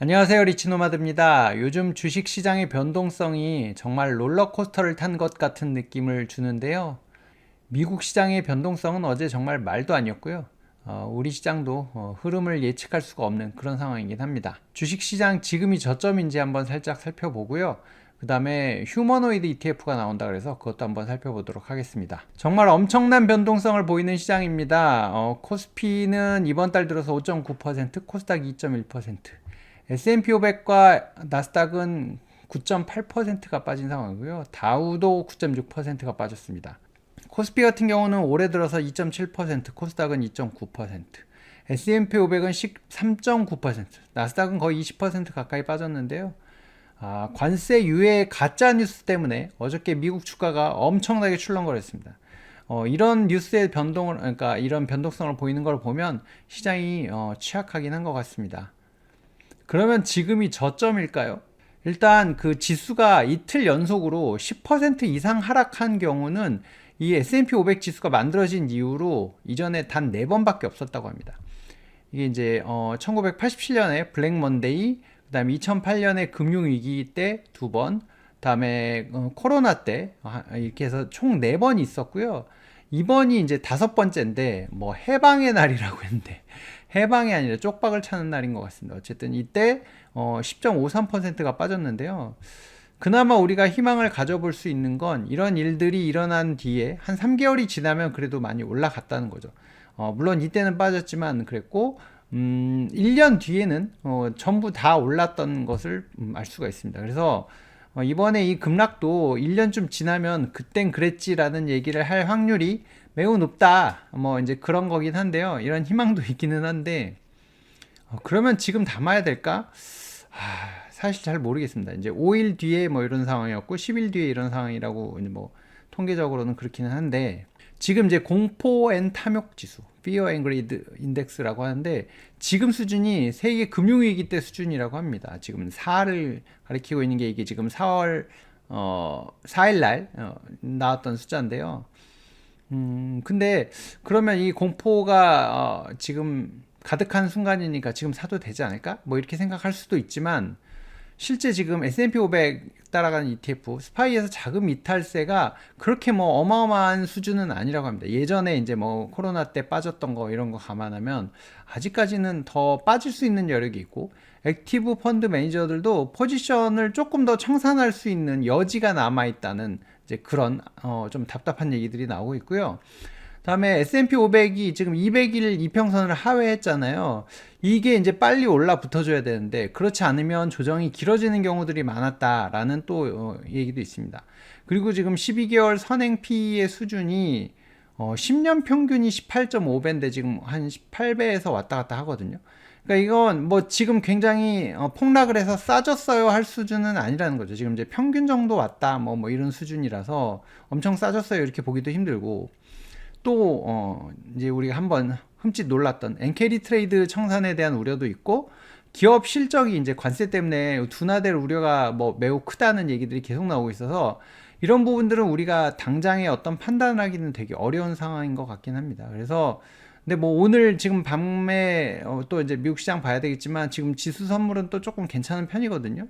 안녕하세요, 리치노마드입니다. 요즘 주식 시장의 변동성이 정말 롤러코스터를 탄 것 같은 느낌을 주는데요. 미국 시장의 변동성은 어제 정말 말도 아니었고요. 우리 시장도 흐름을 예측할 수가 없는 그런 상황이긴 합니다. 주식 시장 지금이 저점인지 한번 살짝 살펴보고요. 그 다음에 휴머노이드 ETF가 나온다 그래서 그것도 한번 살펴보도록 하겠습니다. 정말 엄청난 변동성을 보이는 시장입니다. 코스피는 이번 달 들어서 5.9%, 코스닥 2.1%, S&P 500과 나스닥은 9.8%가 빠진 상황이고요. 다우도 9.6%가 빠졌습니다. 코스피 같은 경우는 올해 들어서 2.7%, 코스닥은 2.9%, S&P 500은 13.9%, 나스닥은 거의 20% 가까이 빠졌는데요. 관세 유예 가짜 뉴스 때문에 어저께 미국 주가가 엄청나게 출렁거렸습니다. 이런 뉴스의 변동을, 그러니까 이런 변동성을 보이는 걸 보면 시장이 취약하긴 한 것 같습니다. 그러면 지금이 저점일까요? 일단 그 지수가 이틀 연속으로 10% 이상 하락한 경우는 이 S&P 500 지수가 만들어진 이후로 이전에 단 4번밖에 없었다고 합니다. 이게 이제 1987년에 블랙 먼데이, 그다음에 2008년에 금융위기 때 2번, 그다음에 코로나 때 이렇게 해서 총 4번이 있었고요. 이번이 이제 5번째인데 뭐 해방의 날이라고 했는데 해방이 아니라 쪽박을 차는 날인 것 같습니다. 어쨌든 이때 10.53%가 빠졌는데요. 그나마 우리가 희망을 가져볼 수 있는 건 이런 일들이 일어난 뒤에 한 3개월이 지나면 그래도 많이 올라갔다는 거죠. 물론 이때는 빠졌지만 그랬고 1년 뒤에는 전부 다 올랐던 것을 알 수가 있습니다. 그래서 이번에 이 급락도 1년쯤 지나면 그땐 그랬지라는 얘기를 할 확률이 매우 높다. 뭐 이제 그런 거긴 한데요. 이런 희망도 있기는 한데 그러면 지금 담아야 될까? 사실 잘 모르겠습니다. 이제 5일 뒤에 뭐 이런 상황이었고 10일 뒤에 이런 상황이라고 뭐 통계적으로는 그렇기는 한데 지금 이제 공포 앤 탐욕 지수 Fear and Greed Index라고 하는데 지금 수준이 세계 금융위기 때 수준이라고 합니다. 지금 4를 가리키고 있는 게 이게 지금 4월 4일 날 나왔던 숫자인데요. 근데 그러면 이 공포가 지금 가득한 순간이니까 지금 사도 되지 않을까? 뭐 이렇게 생각할 수도 있지만 실제 지금 S&P 500 따라가는 ETF 스파이에서 자금 이탈세가 그렇게 뭐 어마어마한 수준은 아니라고 합니다. 예전에 이제 뭐 코로나 때 빠졌던 거 이런 거 감안하면 아직까지는 더 빠질 수 있는 여력이 있고 액티브 펀드 매니저들도 포지션을 조금 더 청산할 수 있는 여지가 남아 있다는 이제 그런 좀 답답한 얘기들이 나오고 있고요. 다음에 S&P 500이 지금 200일 이평선을 하회했잖아요. 이게 이제 빨리 올라 붙어줘야 되는데 그렇지 않으면 조정이 길어지는 경우들이 많았다라는 또 얘기도 있습니다. 그리고 지금 12개월 선행 P의 수준이 10년 평균이 18.5배인데 지금 한 18배에서 왔다 갔다 하거든요. 그러니까 이건 뭐 지금 굉장히 폭락을 해서 싸졌어요 할 수준은 아니라는 거죠. 지금 이제 평균 정도 왔다 뭐 이런 수준이라서 엄청 싸졌어요 이렇게 보기도 힘들고 또 이제 우리가 한번 흠칫 놀랐던 엔캐리 트레이드 청산에 대한 우려도 있고 기업 실적이 이제 관세 때문에 둔화될 우려가 뭐 매우 크다는 얘기들이 계속 나오고 있어서 이런 부분들은 우리가 당장의 어떤 판단을 하기는 되게 어려운 상황인 것 같긴 합니다. 그래서 근데 뭐 오늘 지금 밤에 또 이제 미국 시장 봐야 되겠지만 지금 지수 선물은 또 조금 괜찮은 편이거든요.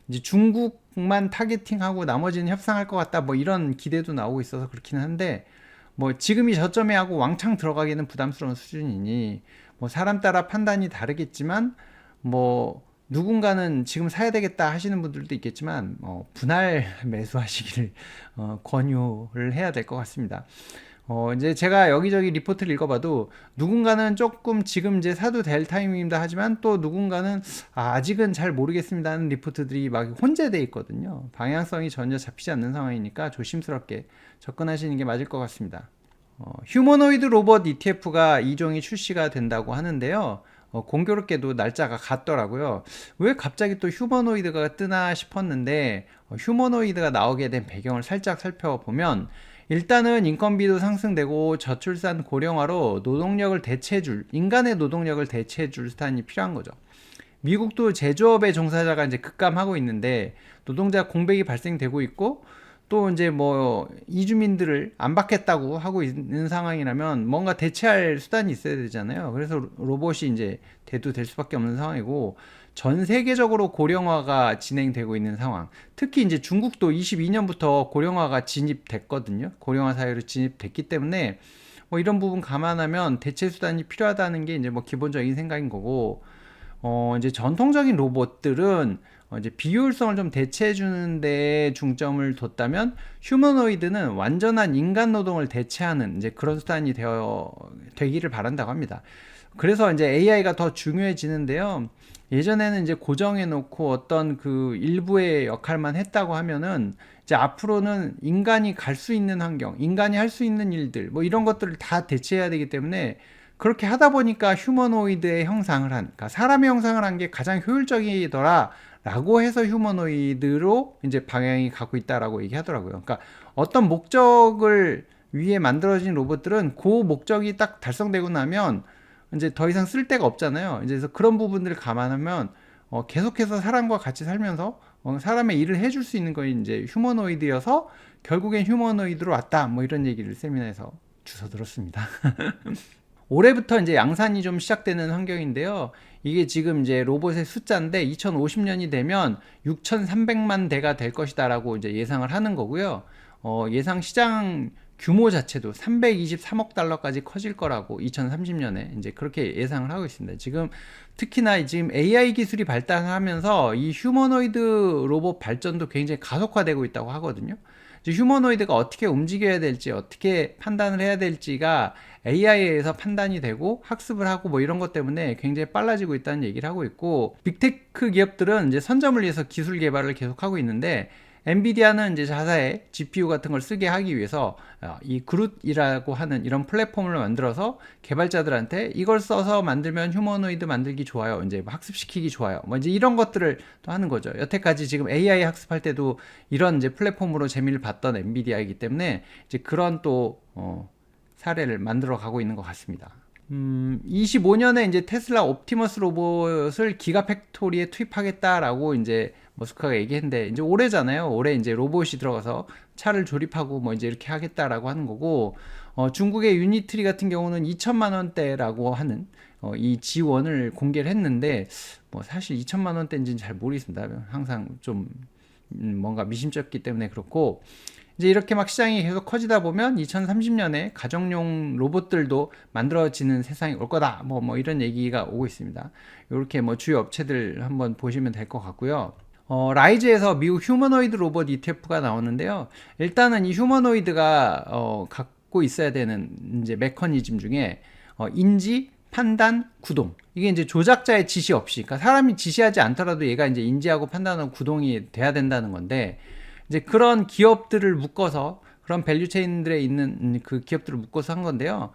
이제 중국만 타겟팅하고 나머지는 협상할 것 같다 뭐 이런 기대도 나오고 있어서 그렇긴 한데 뭐 지금이 저점에 하고 왕창 들어가기는 부담스러운 수준이니 뭐 사람 따라 판단이 다르겠지만 뭐 누군가는 지금 사야 되겠다 하시는 분들도 있겠지만 분할 매수하시기를 권유를 해야 될 것 같습니다. 이제 제가 여기저기 리포트를 읽어봐도 누군가는 조금 지금 이제 사도 될 타이밍입니다 하지만 또 누군가는 아직은 잘 모르겠습니다 하는 리포트들이 막 혼재되어 있거든요. 방향성이 전혀 잡히지 않는 상황이니까 조심스럽게 접근하시는 게 맞을 것 같습니다. 휴머노이드 로봇 ETF가 2종이 출시가 된다고 하는데요. 공교롭게도 날짜가 같더라고요. 왜 갑자기 또 휴머노이드가 뜨나 싶었는데 휴머노이드가 나오게 된 배경을 살짝 살펴보면 일단은 인건비도 상승되고 저출산 고령화로 노동력을 대체해줄 인간의 노동력을 대체해줄 수단이 필요한 거죠. 미국도 제조업의 종사자가 이제 급감하고 있는데 노동자 공백이 발생되고 있고 또 이제 뭐 이주민들을 안 받겠다고 하고 있는 상황이라면 뭔가 대체할 수단이 있어야 되잖아요. 그래서 로봇이 이제 대두될 수밖에 없는 상황이고, 전 세계적으로 고령화가 진행되고 있는 상황. 특히 이제 중국도 22년부터 고령화가 진입됐거든요. 고령화 사회로 진입됐기 때문에 뭐 이런 부분 감안하면 대체 수단이 필요하다는 게 이제 뭐 기본적인 생각인 거고, 이제 전통적인 로봇들은 이제 비효율성을 좀 대체해 주는데 중점을 뒀다면, 휴머노이드는 완전한 인간 노동을 대체하는 이제 그런 수단이 되기를 바란다고 합니다. 그래서 이제 AI가 더 중요해지는데요. 예전에는 이제 고정해 놓고 어떤 그 일부의 역할만 했다고 하면은, 이제 앞으로는 인간이 갈 수 있는 환경, 인간이 할 수 있는 일들, 뭐 이런 것들을 다 대체해야 되기 때문에, 그렇게 하다 보니까 휴머노이드의 형상을 그러니까 사람의 형상을 한 게 가장 효율적이더라 라고 해서 휴머노이드로 이제 방향이 가고 있다라고 얘기하더라고요. 그러니까 어떤 목적을 위해 만들어진 로봇들은 그 목적이 딱 달성되고 나면 이제 더 이상 쓸 데가 없잖아요. 이제 그래서 그런 부분들을 감안하면 계속해서 사람과 같이 살면서 사람의 일을 해줄 수 있는 건 이제 휴머노이드여서 결국엔 휴머노이드로 왔다, 뭐 이런 얘기를 세미나에서 주워 들었습니다. 올해부터 이제 양산이 좀 시작되는 환경인데요. 이게 지금 이제 로봇의 숫자인데 2050년이 되면 6,300만 대가 될 것이다라고 이제 예상을 하는 거고요. 예상 시장 규모 자체도 323억 달러까지 커질 거라고 2030년에 이제 그렇게 예상을 하고 있습니다. 지금 특히나 지금 AI 기술이 발달하면서 이 휴머노이드 로봇 발전도 굉장히 가속화되고 있다고 하거든요. 휴머노이드가 어떻게 움직여야 될지, 어떻게 판단을 해야 될지가 AI에 의해서 판단이 되고 학습을 하고 뭐 이런 것 때문에 굉장히 빨라지고 있다는 얘기를 하고 있고, 빅테크 기업들은 이제 선점을 위해서 기술 개발을 계속하고 있는데, 엔비디아는 이제 자사의 GPU 같은 걸 쓰게 하기 위해서 이 그룻이라고 하는 이런 플랫폼을 만들어서 개발자들한테 이걸 써서 만들면 휴머노이드 만들기 좋아요, 이제 학습시키기 좋아요, 뭐 이제 이런 것들을 또 하는 거죠. 여태까지 지금 AI 학습할 때도 이런 이제 플랫폼으로 재미를 봤던 엔비디아이기 때문에 이제 그런 또 사례를 만들어 가고 있는 것 같습니다. 25년에 이제 테슬라 옵티머스 로봇을 기가팩토리에 투입하겠다라고 이제 머스크가 얘기했는데, 이제 올해잖아요. 올해 이제 로봇이 들어가서 차를 조립하고 뭐 이제 이렇게 하겠다라고 하는 거고, 중국의 유니트리 같은 경우는 2천만 원대라고 하는 이 지원을 공개를 했는데, 뭐 사실 2천만 원대인지는 잘 모르겠습니다. 항상 좀 뭔가 미심쩍기 때문에 그렇고, 이제 이렇게 막 시장이 계속 커지다 보면 2030년에 가정용 로봇들도 만들어지는 세상이 올 거다, 뭐 이런 얘기가 오고 있습니다. 이렇게 뭐 주요 업체들 한번 보시면 될 것 같고요. 라이즈에서 미국 휴머노이드 로봇 ETF가 나오는데요. 일단은 이 휴머노이드가 갖고 있어야 되는 이제 메커니즘 중에 인지, 판단, 구동. 이게 이제 조작자의 지시 없이, 그러니까 사람이 지시하지 않더라도 얘가 이제 인지하고 판단하고 구동이 돼야 된다는 건데, 이제 그런 기업들을 묶어서, 그런 밸류체인들에 있는 그 기업들을 묶어서 한 건데요.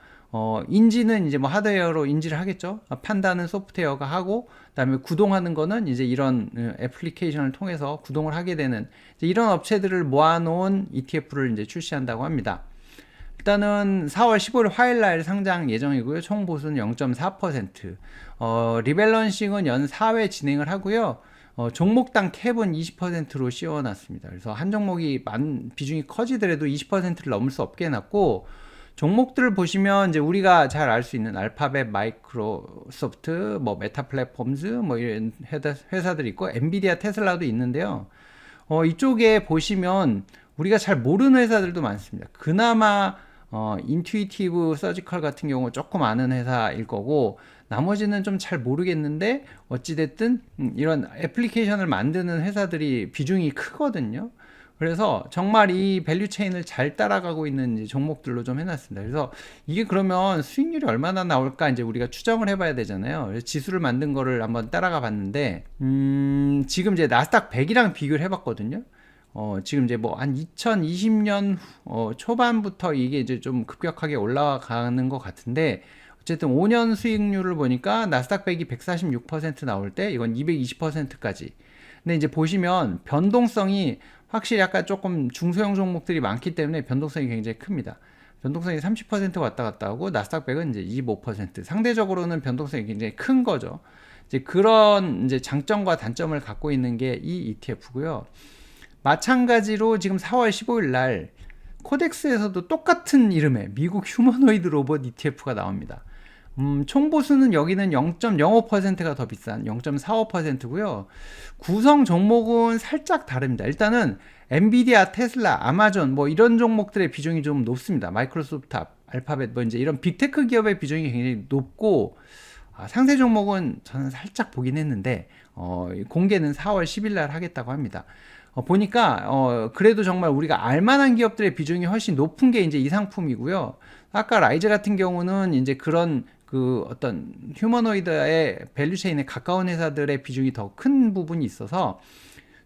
인지는 이제 뭐 하드웨어로 인지를 하겠죠. 판단은 소프트웨어가 하고, 그다음에 구동하는 거는 이제 이런 애플리케이션을 통해서 구동을 하게 되는 이제 이런 업체들을 모아놓은 ETF를 이제 출시한다고 합니다. 일단은 4월 15일 화요일 날 상장 예정이고요. 총 보수는 0.4%. 리밸런싱은 연 4회 진행을 하고요. 종목당 캡은 20%로 씌워놨습니다. 그래서 한 종목이 비중이 커지더라도 20%를 넘을 수 없게 해놨고, 종목들을 보시면 이제 우리가 잘 알 수 있는 알파벳, 마이크로소프트, 뭐 메타 플랫폼즈, 뭐 이런 회사들이 있고, 엔비디아, 테슬라도 있는데요. 이쪽에 보시면 우리가 잘 모르는 회사들도 많습니다. 그나마 인투이티브 서지컬 같은 경우 조금 아는 회사일 거고, 나머지는 좀 잘 모르겠는데 어찌됐든 이런 애플리케이션을 만드는 회사들이 비중이 크거든요. 그래서 정말 이 밸류 체인을 잘 따라가고 있는 종목들로 좀 해놨습니다. 그래서 이게 그러면 수익률이 얼마나 나올까 이제 우리가 추정을 해봐야 되잖아요. 그래서 지수를 만든 거를 한번 따라가 봤는데, 지금 이제 나스닥 100이랑 비교를 해봤거든요. 지금 이제 뭐 한 2020년 초반부터 이게 이제 좀 급격하게 올라가는 것 같은데, 어쨌든 5년 수익률을 보니까 나스닥 100이 146% 나올 때 이건 220%까지. 근데 이제 보시면 변동성이 확실히 약간 조금 중소형 종목들이 많기 때문에 변동성이 굉장히 큽니다. 변동성이 30% 왔다 갔다 하고, 나스닥 100은 이제 25%. 상대적으로는 변동성이 굉장히 큰 거죠. 이제 그런 이제 장점과 단점을 갖고 있는 게 이 ETF고요. 마찬가지로 지금 4월 15일 날 코덱스에서도 똑같은 이름의 미국 휴머노이드 로봇 ETF가 나옵니다. 총보수는 여기는 0.05%가 더 비싼 0.45%고요. 구성 종목은 살짝 다릅니다. 일단은 엔비디아, 테슬라, 아마존 뭐 이런 종목들의 비중이 좀 높습니다. 마이크로소프트, 알파벳 뭐 이제 이런 빅테크 기업의 비중이 굉장히 높고, 상세 종목은 저는 살짝 보긴 했는데 공개는 4월 10일 날 하겠다고 합니다. 보니까 그래도 정말 우리가 알만한 기업들의 비중이 훨씬 높은 게 이제 이 상품이고요. 아까 라이즈 같은 경우는 이제 그런 그 어떤 휴머노이드의 밸류체인에 가까운 회사들의 비중이 더 큰 부분이 있어서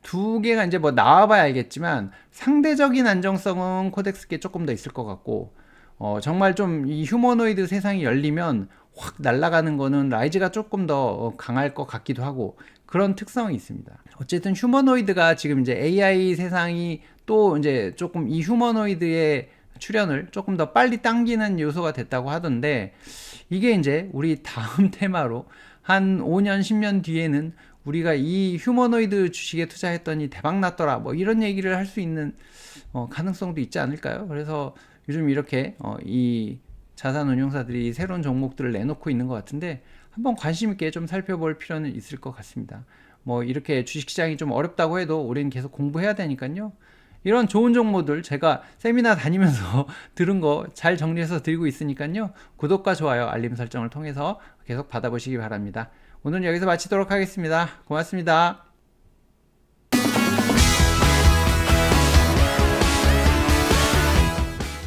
두 개가 이제 뭐 나와봐야 알겠지만 상대적인 안정성은 코덱스께 조금 더 있을 것 같고, 정말 좀 이 휴머노이드 세상이 열리면 확 날아가는 거는 라이즈가 조금 더 강할 것 같기도 하고 그런 특성이 있습니다. 어쨌든 휴머노이드가 지금 이제 AI 세상이 또 이제 조금 이 휴머노이드의 출현을 조금 더 빨리 당기는 요소가 됐다고 하던데, 이게 이제 우리 다음 테마로 한 5년, 10년 뒤에는 우리가 이 휴머노이드 주식에 투자했더니 대박 났더라 뭐 이런 얘기를 할 수 있는 가능성도 있지 않을까요? 그래서 요즘 이렇게 이 자산운용사들이 새로운 종목들을 내놓고 있는 것 같은데 한번 관심 있게 좀 살펴볼 필요는 있을 것 같습니다. 뭐 이렇게 주식시장이 좀 어렵다고 해도 우리는 계속 공부해야 되니까요. 이런 좋은 정보들 제가 세미나 다니면서 들은 거 잘 정리해서 드리고 있으니까요. 구독과 좋아요, 알림 설정을 통해서 계속 받아보시기 바랍니다. 오늘 여기서 마치도록 하겠습니다. 고맙습니다.